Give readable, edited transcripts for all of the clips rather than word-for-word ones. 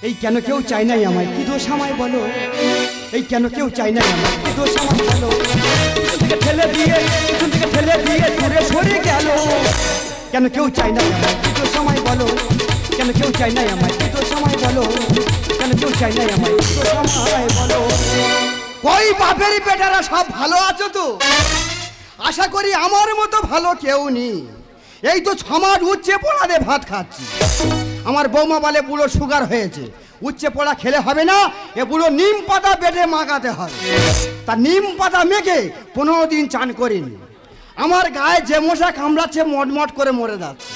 এই কেন কেউ চায় নাই আমায়, কি দোষ আমায় বলো? এই কেন কেউ চায় নাই আমায়, কি দোষ আমায় বলো? ঠেলে দিয়ে দূরে সরে গেল। কেন কেউ চায় নাই আমায়, কি দোষ আমায় বলো? কেন কেউ চায় নাই আমায়, কি দোষ আমায় বলো? কেন কেউ চায় নাই আমায়, কি দোষ আমায় বলো? কই বাপের বেটারা সব ভালো আছো তো? আশা করি আমার মতো ভালো কেউ নেই। এই তো 6 মাস উচ্চে পোড়াতে ভাত খাচ্ছি। আমার বৌমা বলে বুড়ো সুগার হয়েছে, উচ্চে পোড়া খেলে হবে না, এ বুড়ো নিম পাতা বেটে মাখাতে হবে। তা নিম পাতা মেখে 15 দিন চান করিনি। আমার গায়ে যে মশা কামড়াচ্ছে মটমট করে মরে যাচ্ছে।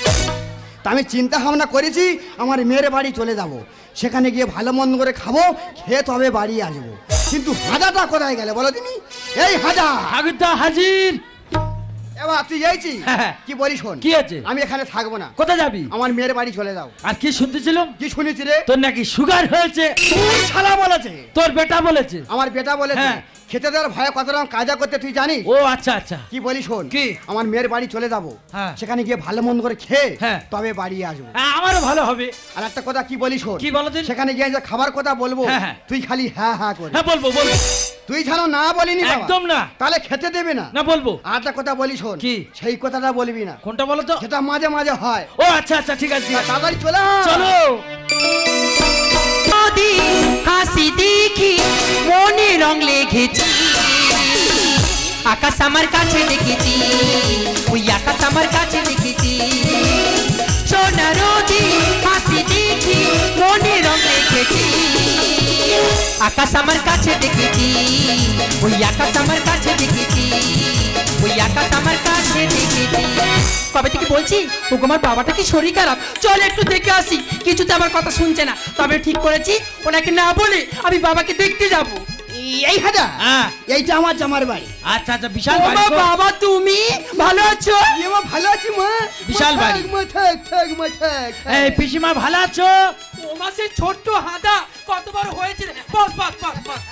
তা আমি চিন্তা ভাবনা করেছি আমার মেয়ের বাড়ি চলে যাব, সেখানে গিয়ে ভালো মন্দ করে খাবো, খেয়ে তবে বাড়ি আসবো। কিন্তু হাজাটা কোথায় গেলে বলো তুমি? এই হাজা হাজির। এবার তুই এইছি কি বলিস? শোন, কি আছে? আমি এখানে থাকবো না। কোথায় যাবি? আমার মেয়ের বাড়ি চলে যাও। আর কি শুনতেছিলাম? কি শুনেছি রে? তোর নাকি সুগার হয়েছে। তুই শালা বলেছে? তোর বেটা বলেছে? আমার বেটা বলেছে। খেতে দেওয়ার ভয়ে কত রকম কাজা করতে তুই জানিস? ও আচ্ছা আচ্ছা। কি বলিস? শোন, কি? আমার মেয়ের বাড়ি চলে যাবো, সেখানে গিয়ে ভালো মন্দ করে খেয়ে তবে বাড়ি আসবো। আমারও ভালো হবে। আর একটা কথা কি বলিস? শোন, কি বলো? সেখানে গিয়ে যে খাবার কথা বলবো তুই খালি হ্যাঁ হ্যাঁ করে। হ্যাঁ বলবো বলবো। তুই যেন না বলিনি একদম না, তাহলে খেতে দেবে না। না বলবো। আর একটা কথা বলি শোন, কি? সেই কথাটা বলবি না। কোনটা বলো তো? সেটা মাঝে মাঝে হয়। ও আচ্ছা আচ্ছা ঠিক আছে। তাড়াতাড়ি চলে চলো। নদী হাসি দেখি মনে রং লেগেছি, আকাশ আমার কাছে দেখেছি, ওই আকাশ আমার কাছে দেখেছি। সোনা নদী হাসি দেখি মনে রং লেগেছি, আকাশ আমার কাছে দেখেছি, ওই আকাশ আমার কাছে দেখেছি, ওই আকাশ আমার কাছে দেখেছি। কবে থেকে বলছি ওকে আমার বাবাটা কি শরীর খারাপ, চল একটু দেখে আসি। কিছুতে আমার কথা শুনছে না, তবে ঠিক করেছি ওনাকে না বলে আমি বাবাকে দেখতে যাব। এই হাজা, এইটা আমার জামার বাড়ি। আচ্ছা আচ্ছা, বিশাল বাড়ি। বাবা তুমি ভালো আছো? মা ভালো আছি মা। বিশাল বাড়ি। এই পিসিমা ভালো আছো? তোমার সেই ছোট্ট হাদা কত বড় হয়েছে। বস বস বস বস।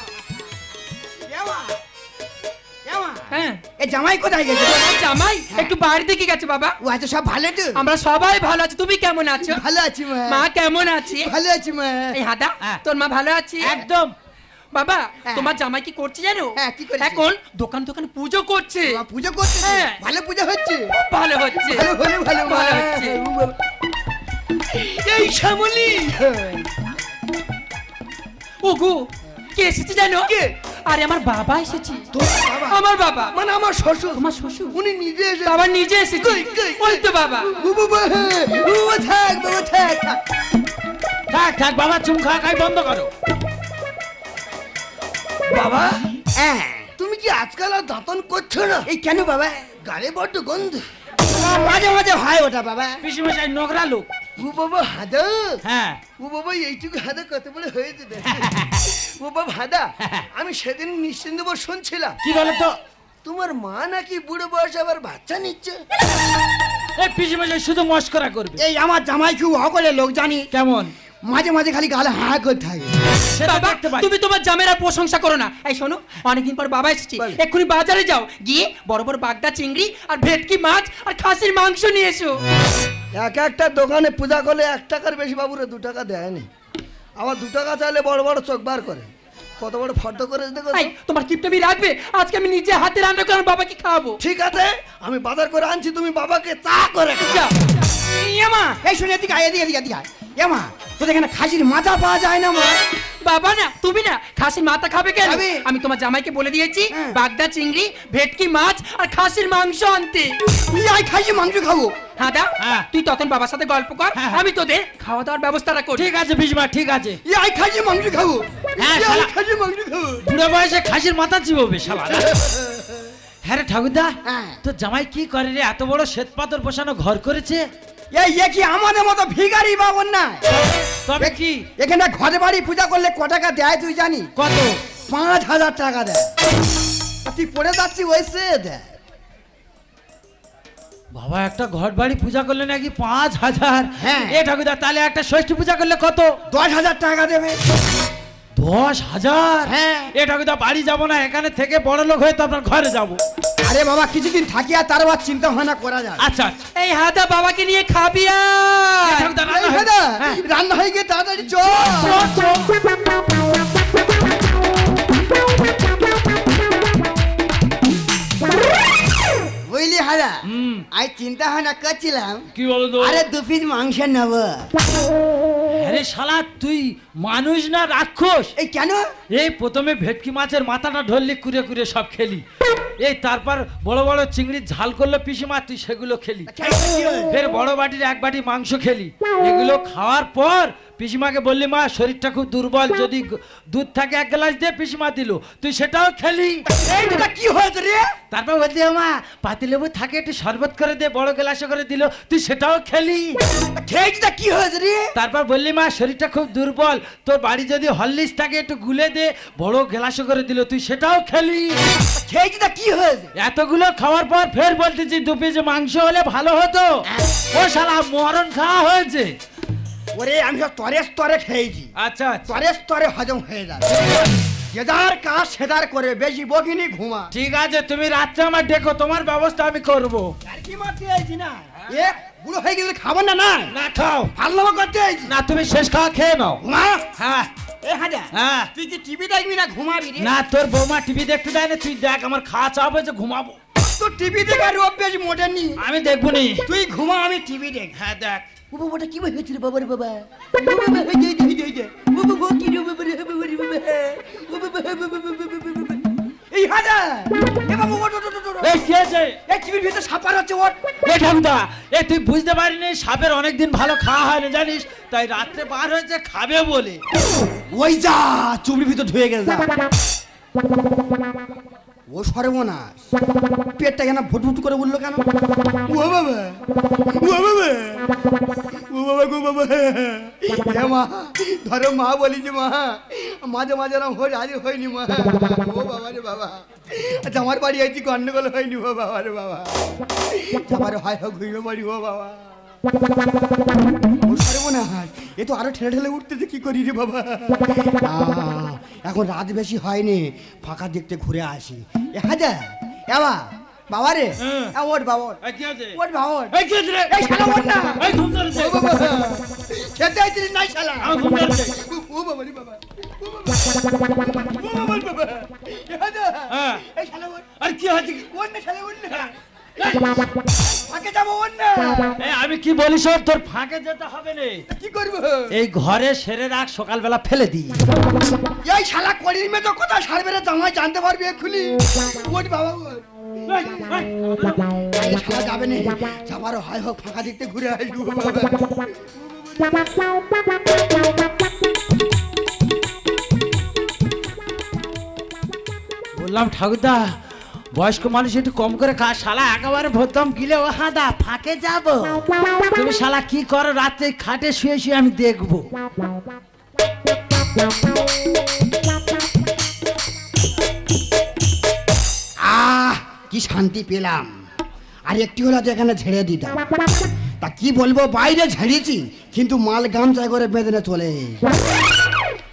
হ্যাঁ, এই জামাই কোথায় গেছে? জামাই একটু বাইরে দিকে গেছে বাবা। ও আচ্ছা, সব ভালো তো? আমরা সবাই ভালো আছি, তুমি কেমন আছো? ভালো আছি মা। মা কেমন আছে? ভালো আছি মা। এই হাদা তোর মা ভালো আছে? একদম। বাবা তোমার জামাই কি করছে জানো? কি করছে? এখন দোকান পুজো করছে। পুজো করছে? ভালো পুজো হচ্ছে? ভালো হচ্ছে, ভালো ভালো হচ্ছে। এই শ্যামলী, ওগো কে এসেছে জানো? কে? আরে আমার বাবা এসেছে। আমার বাবা মানে আমার শ্বশুর? আমার শ্বশুর। উনি নিজে এসেছে? বাবা নিজে এসেছে। ওই তো বাবা। থাক থাক বাবা, চুম খাওয়া খাই বন্ধ করো। বাবা তুমি কি আজকাল আর দাঁতন করছো না? এই কেন বাবা? গালে বড্ড গন্ধ। মাঝে মাঝে হয় ওটা বাবা। পিসিমশাই নোংরা লোক। ও বাবা হাদা। হ্যাঁ। ও বাবা এইটুকু হাদা কত বড় হয়েছে। ও বাবা হাদা, আমি সেদিন নিশ্চিন্ত শুনছিলাম। কি বলো তো? তোমার মা নাকি বুড়ো বয়সে আবার বাচ্চা নিচ্ছে। এই পিসিমশাই শুধু মস্করা করবে। এই আমার জামাই খুব অকলে লোক জানি। কেমন? মাঝে মাঝে খালি গালে হ্যাঁ করতে থাকে। বাবা তুমি তোমার জামের আর প্রশংসা করো না। এই শোনো, অনেকদিন পর বাবা এসেছে, এক্ষুনি বাজারে যাও, গিয়ে বড় বড় বাগদা চিংড়ি আর ভেটকি মাছ আর খাসির মাংস নিয়ে এসো। এক একটা দোকানে পূজা করলে 1 টাকার বেশি বাবুরে 2 টাকা দেয়নি। আবার 2 টাকা চাইলে বড় বড় চোখ বার করে, কত বড় ফটো করে দেখো। তোমার কিপটামি রাখবে, আজকে আমি নিজে হাতে রান্না করে আমার বাবাকে খাওয়াবো। ঠিক আছে, আমি বাজার করে আনছি, তুমি বাবাকে চা করে খাও। এমা এই শুনে এদিকে আয়, এদিকে আয়। এমা তোদের এখানে খাসির মাথা পাওয়া যায় না মা? বাবা না তুমি না খাসির মাথা খাবে কেন? আমি তোমার জামাইকে বলে দিয়েছি বাগদা চিংড়ি ভেটকি মাছ আর খাসির মাংস আনতে। তুই খাসির মাংস খাবো? হাদা তুই তখন বাবার সাথে গল্প কর, আমি তোদের খাওয়া দাওয়ার ব্যবস্থাটা করি। ঠিক আছে পিসিমা, ঠিক আছে। খাসির মাংস খাবো? হ্যাঁ খাসির মাংস খাবো। বুড়ো বয়সে খাসির মাথা চিবোবে শালা। হ্যাঁ রে ঠাকুরদা, তো জামাই কি করে রে? এত বড় শ্বেত পাথর বসানো ঘর করেছে। এই কি আমাদের মতো ভিখারি বাবন না? তবে কি এখানে ঘরে বাড়ি পূজা করলে ক টাকা দেয় তুই জানি? কত? 5000 টাকা দেয়। তুই পড়ে যাচ্ছি ওইসে দেয়। বাবা একটা ঘর বাড়ি পূজা করলে নাকি 5000? হ্যাঁ। এ ঠাকুরদা তাহলে একটা ষষ্ঠী পূজা করলে কত? 10000 টাকা দেবে। 10,000? হ্যাঁ। এ ঠাকুরদা বাড়ি যাবো না, এখানে থেকে বড় লোক হয়ে তো আপনার ঘরে যাবো। আরে বাবা কিছুদিন থাকি আর তারপর চিন্তা ভাবনা করা যায়। আচ্ছা এই হাদা বাবাকে নিয়ে খাবি আয়। ঠাকুরদা, রান্না এই হয়ে- দাদা, হ্যাঁ। রান্না হয়ে গিয়ে তাড়াতাড়ি চল। বুঝলি হাদা, আমি চিন্তা ভাবনা করছিলাম কি বলো তো? আরে 2 পিস মাংস নেবো। আরে শালা তুই মানুষ না রাক্ষস? এই কেন? এই প্রথমে ভেটকি মাছের মাথাটা ঢললি কুড়ে কুড়ে সব খেলি, এই তারপর বড় বড় চিংড়ির ঝাল করলো পিসিমা, তুই সেগুলো খেলি, ফের বড় বাটির 1 বাটি মাংস খেলি। এগুলো খাওয়ার পর পিসিমাকে বললি মা শরীরটা খুব দুর্বল, যদি দুধ থাকে 1 গ্লাস দিয়ে, পিসিমা দিল, তুই সেটাও খেলি। এইটা কি হয়েছে রে? তারপর বললি মা পাতিলেবু থাকে একটু শরবত করে দে, বড় গ্লাসে করে দিল, তুই সেটাও খেলি। খেয়েছিটা কি হয়েছে রে? তারপর বললি মা শরীরটা খুব দুর্বল, তোর বাড়ি যদি হরলিক্স থাকে একটু গুলে দে, বড় গ্লাসে করে দিল, তুই সেটাও খেলি। খেয়েছিটা কি হয়েছে? এতগুলো খাওয়ার পর ফের বলতেছি 2 পিস মাংস হলে ভালো হতো। ও শালা মরণ খাওয়া হয়েছে। ওরে আমি সব তরে স্তরে খেয়েছি, আচ্ছা তরে স্তরে হজম হয়ে যায়। যেদার কাজ সেদার করে, বেশি বকিনি ঘুমা। ঠিক আছে, তুমি রাত্রে আমার ডেকো, তোমার ব্যবস্থা আমি করব। আর কি মারতে আইছি না? এ বুড়ো হয়ে গেলে খাবার না না না খাও ভালো করতে আইছি না, তুমি শেষ খাওয়া খেয়ে নাও। ঘুমা। হ্যাঁ এ হাজা, হ্যাঁ। তুই কি টিভি দেখবি না ঘুমাবি রে? না, তোর বৌমা টিভি দেখতে দেয় না, তুই দেখ, আমার খাওয়া চাপ হয়েছে, ঘুমাবো। তোর টিভি দেখার অভ্যাস মোটের নি। আমি দেখবো নি। তুই ঘুমা, আমি টিভি দেখ। হ্যাঁ দেখ। ও বাবাটা কি হয়েছিল বাবা রে বাবা? ও বাবা হয়ে যাই যাই যাই। ও বাবা কি রে বাবা রে বাবা রে বাবা। ও বাবা বাবা। এই হাজা, এ বাবা ওঠ ওঠ ওঠ ওঠ। এই কি আছে? এই টিভির ভিতরে সাপার হচ্ছে ওঠ। এই ঠাকুরদা, এই তুই বুঝতে পারিনি সাপের অনেকদিন ভালো খাওয়া হয় না জানিস, তাই রাত্রে বার হয়েছে খাবে বলে। ওই যা চুবড়ির ভিতর ধুয়ে গেছে যা। ও সর্বনাশ, পেটটা কেন ভুটভুট করে উঠলো কেন? ও বাবা, ও বাবা, ও বাবা গো বাবা। এ মা ধরো, মা বলি যে মা মাঝে মাঝে এরকম হয়ে হাজির হয়নি মা। ও বাবা রে বাবা, আচ্ছা আমার বাড়ি আইছি গন্ডগোল হয়নি। ও বাবা রে বাবা, আমার হয় হোক ঘুরে বাড়ি। ও বাবা, ও সর্বনাশ, এ তো আরো ঠেলে ঠেলে উঠতেছে, কি করি রে বাবা? এখন রাত বেশি হয়নি, ফাঁকা দেখতে ঘুরে আসি। হাজা এবা বাবা রে, ওঠ বাবা ওঠ। এই কি আছে? ওঠ বাবা ওঠ। এই কি আছে রে? এই শালা ওঠ না। এই ঘুম ধরেছে। ও বাবা, খেতে আইছিস নাই শালা? আমার ঘুম ধরেছে। ও বাবা রে বাবা, ও বাবা রে বাবা। হাজা হ্যাঁ। এই শালা ওঠ। আর কি হয়েছে? ওঠ না শালা, ওঠ না। ফাঁকে যাবো, ওঠ না। এই আমি কি বলি শোন, তোর ফাঁকে যেতে হবে না, কি করবো? এই ঘরে সেরে রাখ, সকালবেলা ফেলে দিই। এই শালা করির মেয়ে তো কোথায় সারবে রে, জামাই জানতে পারবি এক্ষুনি। ওঠ বাবা ওঠ। এই শালা যাবে না, যাবারও হয় হোক ফাঁকা দেখতে ঘুরে আসবো বাবা। বললাম ঠাকুরদা বয়স্ক মানুষ একটু কম করে খা, শালা একেবারে ভোতম গিলে ও হাদা ফাঁকে যাব। তুমি শালা কি করো রাত্রে খাটে শুয়ে শুয়ে আমি দেখবো। কি শান্তি পেলাম, আর একটি হলো তো এখানে ঝেড়ে দিতাম। তা কি বলবো, বাইরে ঝেড়েছি কিন্তু মাল গামছায় করে বেঁধে চলে।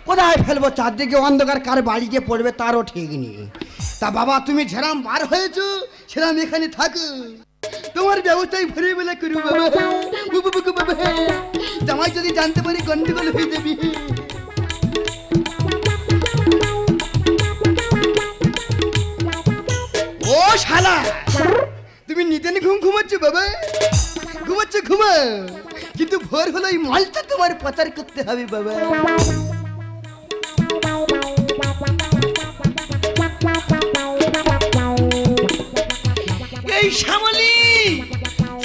কোথায় ফেলবো, চারদিকে অন্ধকার, কার বাড়ি গিয়ে পড়বে তারও ঠিক নেই। তা বাবা তুমি ঝেরাম বার হয়েছো, সেরাম এখানে থাকো, তোমার ব্যবস্থায় ভরে বেলা করু বাবা। জামাই যদি জানতে পারি গন্ডগোল হয়ে যাবি। ও শালা, তুমি নিতেন ঘুমাচ্ছ বাবা, ঘুমা, কিন্তু ভোর হলো এই মালটা তোমার পাচার করতে হবে বাবা। এই শ্যামলি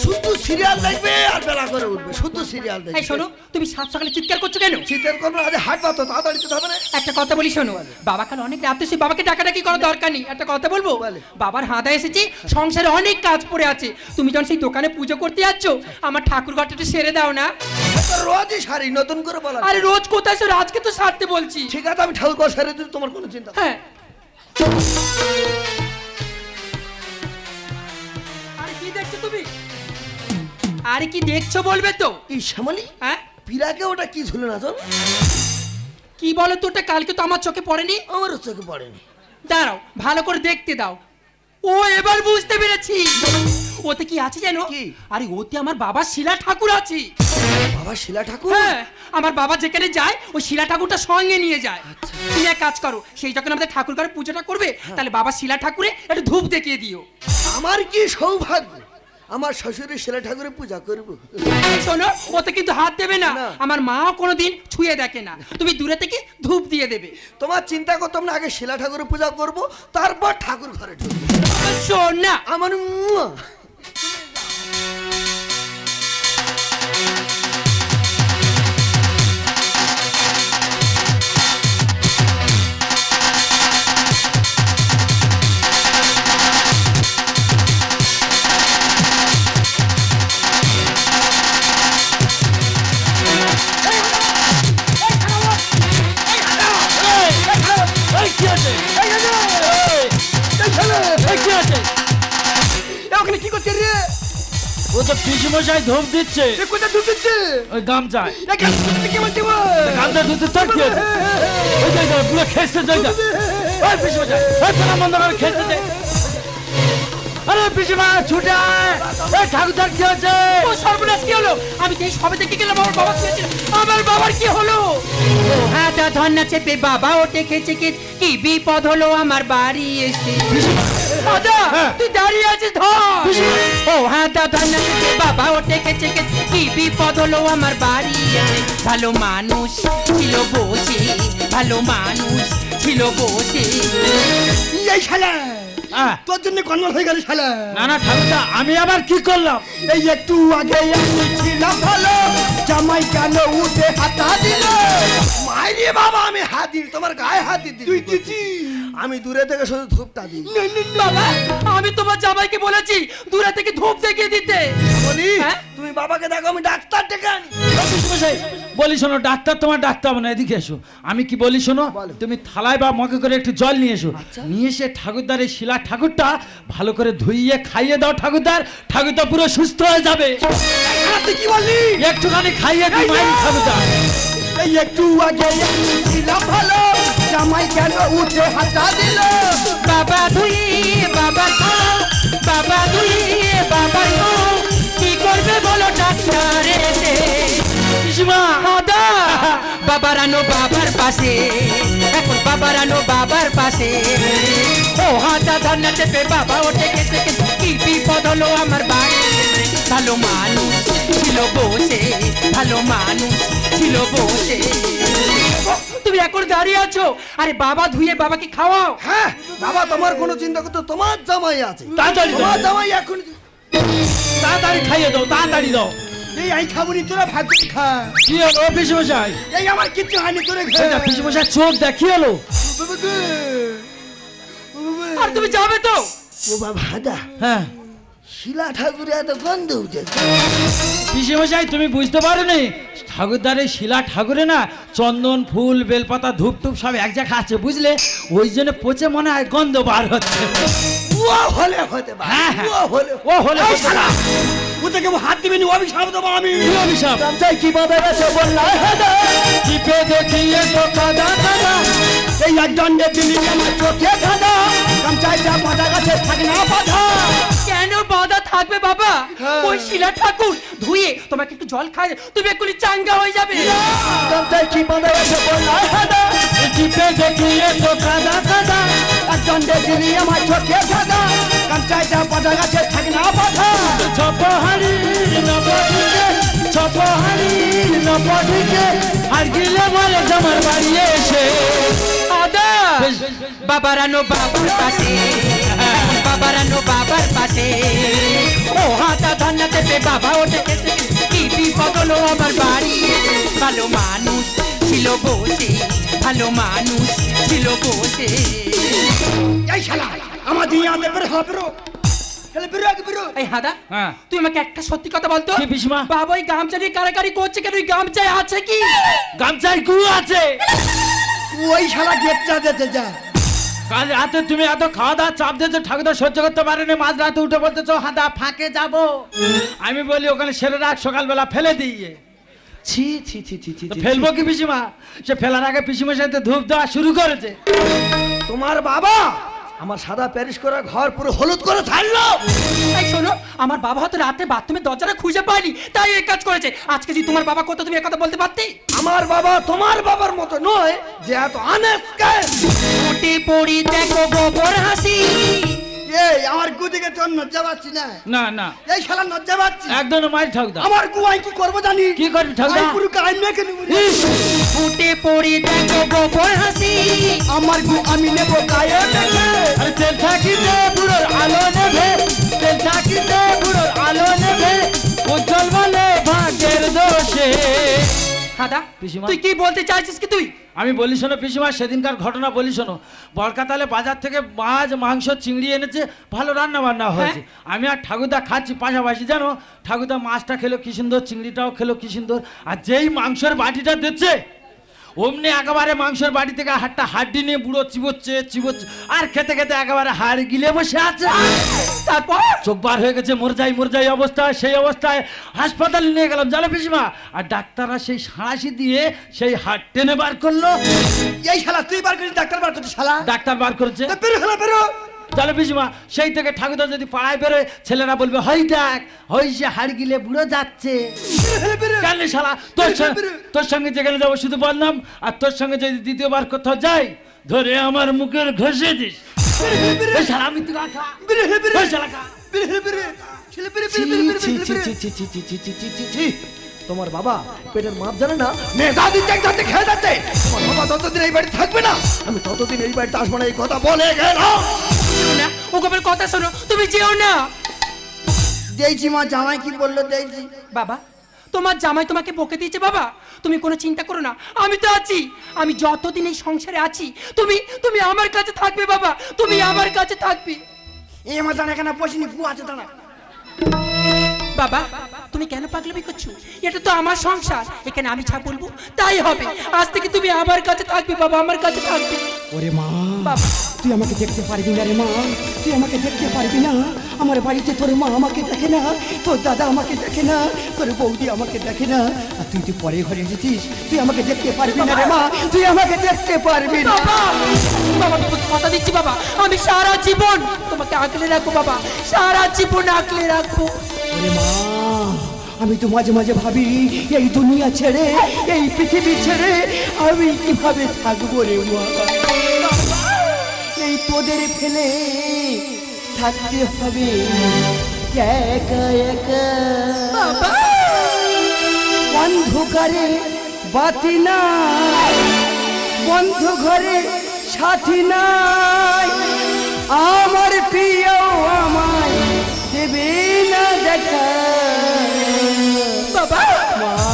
শুধু সিরিয়াল দেখবে আর বেলা করে উঠবে, শুধু সিরিয়াল দেখবে। এই শোনো, তুমি সাত সকালে চিৎকার করছো কেন? চিৎকার করবে, আজ হাট পাতো তাড়াতাড়ি তো হবে না। একটা কথা বলি শোনো, বাবা কাল অনেক রাতে সে বাবাকে ডাকাডাকি করার দরকার নেই। একটা কথা বলবো, বলে। বাবার হাতে এসেছি, সংসারে অনেক কাজ পড়ে আছে। তুমি যখন সেই দোকানে পুজো করতে যাচ্ছ, আমার ঠাকুর ঘরটা একটু সেরে দাও না। রোজই সারি, নতুন করে বলা। আরে রোজ কোথায় স্যার, আজকে তো সারতে বলছি। ঠিক আছে, আমি ঠাকুর ঘর সেরে দিই, তোমার কোনো চিন্তা নেই। হ্যাঁ। আরে কি দেখছো তুমি? আরে কি দেখছো বলবে তো? এই শ্যামলি, হ্যাঁ পিরাকে ওটা কি ঝুলে না তোর? কি বলো তো, ওটা কালকে তো আমার চোখে পড়েনি। আমারও চোখে পড়েনি। দাঁড়াও, ভালো করে দেখতে দাও। ও এবার বুঝতে পেরেছি ওতে কি আছে জানো কি? আরে ওতে আমার বাবা শিলা ঠাকুর আছে বাবা শিলা ঠাকুর? হ্যাঁ আমার বাবা যেখানে যায় ওই শিলা ঠাকুরটা সঙ্গে নিয়ে যায় তুমি এক কাজ করো সেই যখন আমাদের ঠাকুর ঘরে পুজোটা করবে তাহলে বাবা শিলা ঠাকুরে একটু ধূপ দেখিয়ে দিও আমার কি সৌভাগ্য আমার শ্বশুরের শিলা ঠাকুরের পূজা করব। শোনো ওতে কিন্তু হাত দেবে না না। আমার মাও কোনোদিন ছুঁয়ে দেখে না তুমি দূরে থেকে ধূপ দিয়ে দেবে তোমার চিন্তা করতাম না, আগে শিলা ঠাকুরের পূজা করব, তারপর ঠাকুর ঘরে ঢুকবো। শোন না আমার মুয়া। ওখানে কি করছে রে? ও তো পিসিমশাই ধূপ দিচ্ছে এ কোথায় ঢুকেছে? ওই গামছায় কি বলছি গামছা ধুতে তোর কি হয়েছে? ওই যে পুরো খেসতে যাই যা ওই পিসিমশাই ওই ফোনা বন্ধ করে খেসতে দে আরে পিসিমা ছুটে আয় এই ঠাকুরদার কি হয়েছে? ও সর্বনাশ কি হলো আমি তো এই সবে দেখে গেলাম আমার বাবা কি হয়েছিল আমার বাবার কি হলো ও হাতা ধন্না চেপে বাবা ওঠে খেছে কি বিপদ হলো আমার বাড়ি এসে দাদা তুই দাঁড়িয়ে আছিস ধর ও হাতা ধন্না চেপে বাবা ওঠে খেছে কি বিপদ হলো আমার বাড়ি এসে ভালো মানুষ ছিল বসে ভালো মানুষ ছিল বসে এই শালা হ্যাঁ। তোর জন্য কন্যা হয়ে গেল শালা। না না ঠাকুরদা আমি আবার কি করলাম? এই একটু আগে আমি ছিলাম ভালো, জামাই কেন উঠে হাতা দিল? মাইরে বাবা, আমি হাত দিই, তোমার গায়ে হাত দিই। তুই দিছি? আমি দূরে থেকে শুধু ধূপটা দিই। বাবা আমি তোমার জামাইকে বলেছি দূরে থেকে ধূপ দেখিয়ে দিতে বলি হ্যাঁ? তুমি বাবাকে দেখো, আমি ডাক্তার ডেকে আনি। পিসিমশাই বলি শোনো ডাক্তার তোমার ডাক্তার না এদিকে এসো আমি কি বলি শোনো বলো। তুমি থালায় বা মগে করে একটু জল নিয়ে এসো নিয়ে এসে ঠাকুরদার এই শিলা ঠাকুরটা ভালো করে ধুইয়ে খাইয়ে দাও ঠাকুরদা পুরো সুস্থ হয়ে যাবে তুই কি বললি? একটুখানি খাইয়ে দিই মায়ের ঠাকুরদা এই একটু আগে আমি ছিলাম ভালো, জামাই কেন উঠে হাতা দিল? বাবা ধুইয়ে বাবা খাও বাবা ধুইয়ে বাবা খাও কি করবে বলো ডাক্তার এসে পিসিমা দাদা বাবা রানো বাবার পাশে এখন বাবা রানো বাবার পাশে ও হাতা ধন্না চেপে বাবা ওঠে গেছে কি বিপদ হলো আমার বাড়ি ভালো মানুষ ছিল বসে ভালো মানুষ ছিল বসে তুমি এখন দাঁড়িয়ে আছো আরে বাবা ধুয়ে বাবাকে খাওয়াও হ্যাঁ বাবা, তোমার কোনো চিন্তা করতে, তোমার জামাই আছে। তাড়াতাড়ি দাও। তোমার জামাই এখন তাড়াতাড়ি খাইয়ে দাও তাড়াতাড়ি দাও এই আই খাবনি তোরা ভাগ করে খা। কি হলো পিসিমশাই এই আমার কিচ্ছু হয়নি তোরে খা। সেটা পিসিমশাই চোখ দেখি হলো আর তুমি যাবে তো ও বাবা হাদা, হ্যাঁ শিলা ঠাকুরে এত গন্ধ উঠেছে। পিসিমশাই তুমি বুঝতে পারোনি ঠাকুরদার এই শিলা ঠাকুরে না চন্দন ফুল বেলপাতা ধূপ টুপ সব এক জায়গায় আছে বুঝলে ওই জন্য পচে মনে হয় গন্ধ বার হচ্ছে ও হলে হতে পারে, হ্যাঁ, হ্যাঁ। ও হলে। ও হলে এই শালা, ওতে কেউ হাত দিবেনি, অভিশাপ দেবো আমি। কি অভিশাপ গামছায় কি বাঁধা গেছে বললা হেদা? টিপে দেখিয়ে তো কাদা কাদা এই এক দণ্ডে দিলি আমার চোখে ধাঁধা, গামছায় যা বাঁধা গেছে থাক না বাঁধা। কেন বাধা থাকবে বাবা হ্যাঁ। ওই শিলা ঠাকুর ধুয়ে তোমাকে একটু জল খায় তুমি এক্ষুনি চাঙ্গা হয়ে যাবে গামছায় কি বাঁধা গেছে বললা হেদা? টিপে দেখিয়ে তো কাদা কাদা এক দণ্ডে দিলি আমার চোখে ধাঁধা, গামছায় যা বাঁধা গেছে থাক না বাঁধা। ছপহারি নবদিকে ছপহারি নবদিকে আর গিলে বলে তোমার বাড়ি এসে আদা বাবা রানো বাবার পাশে বাবা রানো বাবার পাশে ও হাতা ধন্না চেপে বাবা ওঠে গেছে কি বিপদ হলো আমার বাড়ি ভালো মানুষ ছিল বসে ভালো মানুষ ছিল বসে এই শালা আমার দিয়ে আনতে পেরে হবে রো। তাহলে বেরো আগে বেরো। এই হাদা হ্যাঁ। তুই আমাকে একটা সত্যি কথা বলতো কি পিসমা? বাবা ওই গামছা নিয়ে কারাকারি করছে কেন ওই গামছায় আছে কি গামছায় গু আছে ওই শালা গেটটা দিতে যা। কাল রাতে তুমি এত খাওয়া দাওয়া চাপ দিয়েছো ঠাকুরদা সহ্য করতে পারেনি মাঝ রাতে উঠে বলতেছো হাদা ফাঁকে যাব আমি বলি ওখানে সেরে রাখ সকালবেলা ফেলে দিয়ে ছি ছি ছি ছি ছি তো ফেলবো কি পিসিমা সে ফেলার আগে পিসিমার সাথে ধূপ দেওয়া শুরু করেছে তোমার বাবা আমার সাদা প্যারিস করা ঘর পুরো হলুদ করে ছাড়লো। এই শোনো, আমার বাবা হয়তো রাতে বাথরুমের দরজাটা খুঁজে পায়নি, তাই এই কাজ করেছে। আজকে যদি তোমার বাবা করতো, তুমি এই কথা বলতে পারতে? আমার বাবা তোমার বাবার মতো নয় যে এত আনেস্কে। উঠে পড়ি দেখো গোবর হাসি। এই আমার গুদিকে তোর লজ্জা পাচ্ছি না? না না, এই শালা লজ্জা পাচ্ছি। একদম মাইর ঠাকুরদা। আমার গু আমি কি করবো জানি? কি করবি ঠাকুরদা? আমি পুরো কান মেখে নেবো। উঠে পড়ি দেখো গোবর হাসি। আমার গু আমি নেবো গায়ে মেখে। আরে তেল থাকিতে বুড়োর আলো নেবে, তেল থাকিতে বুড়োর আলো নেবে, উজ্জ্বল বলে ভাগ্যের দোষে। দাদা, পিসিমা। তুই কি বলতে চাইছিস কি তুই? আমি বলি শোনো পিসিমা, সেদিনকার ঘটনা বলি শোনো। বরকাতালে বাজার থেকে মাছ মাংস চিংড়ি এনেছে, ভালো রান্না বান্না হয়েছে। আমি আর ঠাকুরদা খাচ্ছি পাশাপাশি, জানো ঠাকুরদা মাছটা খেলো কি সুন্দর, চিংড়িটাও খেলো কি সুন্দর, আর যেই মাংসের বাটিটা দিচ্ছে অমনি একেবারে মাংসের বাটি থেকে হাড্ডি নিয়ে বুড়ো চিবোচ্ছে চিবোচ্ছে, আর খেতে খেতে একেবারে হাড় গিলে বসে আছে। তারপর চোখ বার হয়ে গেছে, মরে যাই অবস্থায়। সেই অবস্থায় হাসপাতালে নিয়ে গেলাম, জানো পিসিমা। আর ডাক্তাররা সেই সাঁড়াশি দিয়ে সেই হাড় টেনে বার করলো। এই শালা তুই বার করিস, ডাক্তার বার করছিস শালা? ডাক্তার বার করেছে। বেরো শালা বেরো। জানো পিসিমা, সেই থেকে ঠাকুরদা যদি পাড়ায় বেরোয়, ছেলেরা বলবে হই দেখ, হই সে হাড় গিলে বুড়ো যাচ্ছে। কেন শালা, তোর সঙ্গে যেখানে যাবো শুধু বললাম, আর তোর সঙ্গে যদি দ্বিতীয়বার কোথাও যাই, ধরে আমার মুখের ঘষে দিস। ওই শালা আমি তুই খা, ওই শালা খা। তোমার বাবা পেটের মাপ জানে না, মেধা দিতে যাতে খেয়ে যাচ্ছে। তোমার বাবা ততদিন এই বাড়ি থাকবে না, আমি ততদিন এই বাড়িতে আসবো না, এই কথা বলে গেলাম। ও গোবের কথা শোনো, তুমি যেও না। দিয়েছি মা, জামাই কি বললো দিয়েছি। বাবা, তোমার জামাই তোমাকে বকে দিয়েছে বাবা, তুমি কোনো চিন্তা করো না, আমি তো আছি। আমি যতদিন এই সংসারে আছি, তুমি আমার কাছে থাকবে বাবা, তুমি আমার কাছে থাকবে। এই আমার দাঁড়া এখানে বসিনি, বু আছে দাঁড়া। বাবা, তুমি কেন পাগলামি করছো? এটা তো আমার সংসার, এখানে আমি যা বলবো তাই হবে। আজ থেকে তুমি আমার কাছে থাকবে বাবা, আমার কাছে থাকবে। ওরে মা, বাবা, তুই আমাকে দেখতে পারবি না রে মা, তুই আমাকে দেখতে পারবি না। আমার বাড়িতে তোর মা আমাকে দেখে না, তোর দাদা আমাকে দেখে না, তোর বৌদি আমাকে দেখে না, আর তুই পরে ঘরে এসেছিস, তুই আমাকে দেখতে পারবি না রে মা, তুই আমাকে দেখতে পারবি না। বাবা, বাবা তোমাকে কথা দিচ্ছি বাবা, আমি সারা জীবন তোমাকে আগলে রাখবো বাবা, সারা জীবন আগলে রাখবো। ওরে মা, আমি তো মাঝে মাঝে ভাবি এই দুনিয়া ছেড়ে, এই পৃথিবী ছেড়ে আমি কিভাবে থাকবো রে মা। এই তোদের ফেলে থাকতে হবে একা একা, অন্ধকারে বাতি নাই, বন্ধ ঘরে সাথী নাই, আমার প্রিয় আমায় দেবে না দেখা। বাবা,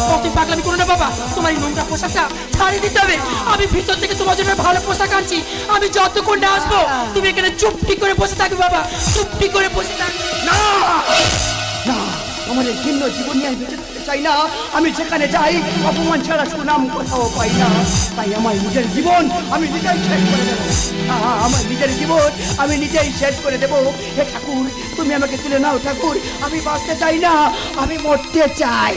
তুমি পাগলামি করো না বাবা, তোমার এই নোংরা পোশাকটা ছাড়িয়ে দিতে হবে। আমি ভিতর থেকে তোমার জন্য ভালো পোশাক আনছি, আমি যতক্ষণ না আসবো তুমি এখানে চুপটি করে বসে থাকবে বাবা, চুপটি করে বসে থাকবে। না না, আমার এই ভিন্ন জীবন নিয়ে আমি বেঁচে থাকতে চাই না। আমি যেখানে যাই অপমান ছাড়া সুনাম কোথাও পাই না, তাই আমার নিজের জীবন আমি নিজেই শেষ করে দেবো। আমার নিজের জীবন আমি নিজেই শেষ করে দেবো। হে ঠাকুর, তুমি আমাকে তুলে নাও ঠাকুর, আমি বাঁচতে চাই না, আমি মরতে চাই।